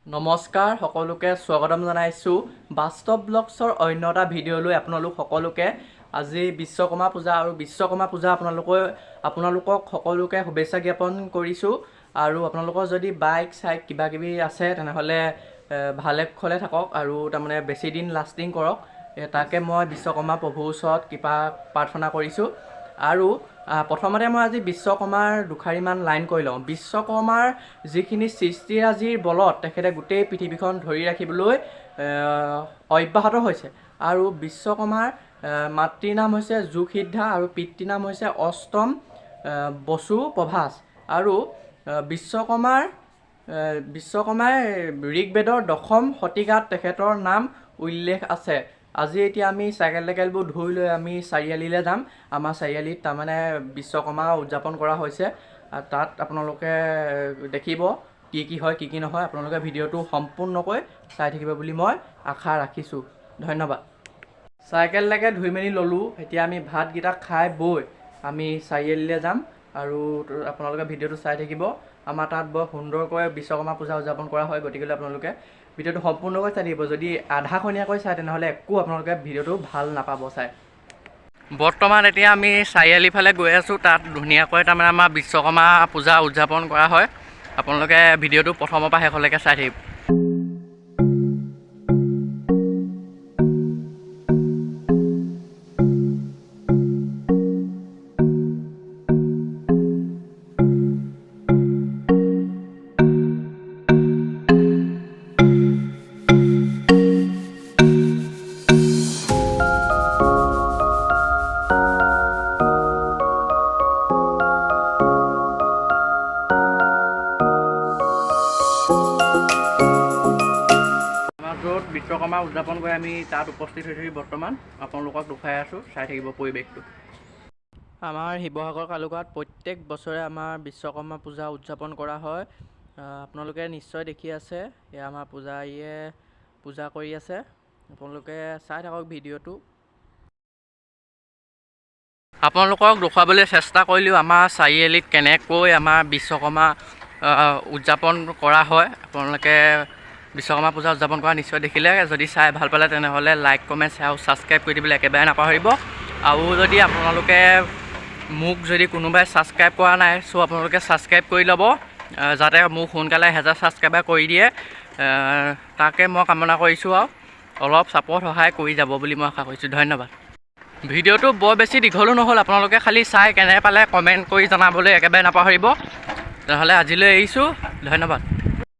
নমস্কাৰ সকলোকে স্বাগতম জনাইছোঁ বাস্তৱ ব্লগছৰ অন্য এটা ভিডিঅ'লৈ আপোনালোক সকলোকে আজি বিশ্বকৰ্মা পূজা আৰু বিশ্বকৰ্মা পূজা আপোনালোকক সকলোকে শুভেচ্ছা জ্ঞাপন কৰিছোঁ আৰু আপোনালোকৰ যদি বাইক চাইক কিবা কিবি আছে তেনেহ'লে ভালে খলে থাকক আৰু তাৰমানে বেছি দিন লাষ্টিং কৰক তাকে মই বিশ্বকৰ্মা প্ৰভুৰ ওচৰত কৃপা প্ৰাৰ্থনা কৰিছোঁ আৰু প্ৰথমতে মই আজি বিশ্বকৰ্মাৰ দুখাৰিমান লাইন কৈ লওঁ। বিশ্বকৰ্মাৰ যিখিনি সৃষ্টিৰাজিৰ বলত তেখেতে গোটেই পৃথিৱীখন ধৰি ৰাখিবলৈ অব্যাহত হৈছে আৰু বিশ্বকৰ্মাৰ মাতৃৰ নাম হৈছে যোগসিদ্ধা আৰু পিতৃৰ নাম হৈছে অষ্টম বসু প্ৰভাস আৰু বিশ্বকৰ্মাই ঋগবেদৰ দশম শতিকাত তেখেতৰ নাম উল্লেখ আছে। আজি এতিয়া আমি চাইকেল টাইকেলবোৰ ধুই লৈ আমি চাৰিআলিলৈ যাম। আমাৰ চাৰিআলিত তাৰমানে বিশ্বকৰ্মা উদযাপন কৰা হৈছে। তাত আপোনালোকে দেখিব কি হয় কি নহয়। আপোনালোকে ভিডিঅ'টো সম্পূৰ্ণকৈ চাই থাকিব বুলি মই আশা ৰাখিছোঁ। ধন্যবাদ। চাইকেললৈকে ধুই মেলি ল'লোঁ। এতিয়া আমি ভাতকেইটা খাই বৈ আমি চাৰিআলিলৈ যাম আৰু আপোনালোকে ভিডিঅ'টো চাই থাকিব। আমাৰ তাত বৰ সুন্দৰকৈ বিশ্বকৰ্মা পূজা উদযাপন কৰা হয়, গতিকে আপোনালোকে ভিডিঅ'টো সম্পূৰ্ণকৈ চাই থাকিব। যদি আধাখনীয়াকৈ চাই তেনেহ'লে একো আপোনালোকে ভিডিঅ'টো ভাল নাপাব চাই। বৰ্তমান এতিয়া আমি চাৰিআলি ফালে গৈ আছোঁ। তাত ধুনীয়াকৈ তাৰমানে আমাৰ বিশ্বকৰ্মা পূজা উদযাপন কৰা হয়। আপোনালোকে ভিডিঅ'টো প্ৰথমৰ পৰা শেষলৈকে চাই থাকিব। য'ত বিশ্বকৰ্মা উদযাপন কৰি আমি তাত উপস্থিত হৈছোঁ বৰ্তমান আপোনালোকক দেখুৱাই আছোঁ। চাই থাকিব পৰিৱেশটো। আমাৰ শিৱসাগৰ কালুগাঁৱত প্ৰত্যেক বছৰে আমাৰ বিশ্বকৰ্মা পূজা উদযাপন কৰা হয়। আপোনালোকে নিশ্চয় দেখি আছে, এয়া আমাৰ পূজাৰীয়ে পূজা কৰি আছে। আপোনালোকে চাই থাকক ভিডিঅ'টো। আপোনালোকক দেখুৱাবলৈ চেষ্টা কৰিলোঁ আমাৰ চাৰিআলিত কেনেকৈ আমাৰ বিশ্বকৰ্মা উদযাপন কৰা হয়। আপোনালোকে বিশ্বকৰ্মা পূজা উদযাপন কৰা নিশ্চয় দেখিলে। যদি চাই ভাল পালে তেনেহ'লে লাইক কমেণ্ট আৰু ছাবস্ক্ৰাইব কৰি দিবলৈ একেবাৰে নাপাহৰিব। আৰু যদি আপোনালোকে মোক যদি কোনোবাই ছাবস্ক্ৰাইব কৰা নাই আপোনালোকে ছাবস্ক্ৰাইব কৰি ল'ব, যাতে মোক সোনকালে 1000 ছাবস্ক্ৰাইবাৰ কৰি দিয়ে। তাকে মই কামনা কৰিছোঁ আৰু অলপ ছাপৰ্ট সহায় কৰি যাব বুলি মই আশা কৰিছোঁ। ধন্যবাদ। ভিডিঅ'টো বৰ বেছি দীঘলো নহ'ল। আপোনালোকে খালি চাই কেনে পালে কমেণ্ট কৰি জনাবলৈ একেবাৰে নাপাহৰিব। তেনেহ'লে আজিলৈ এৰিছোঁ। ধন্যবাদ।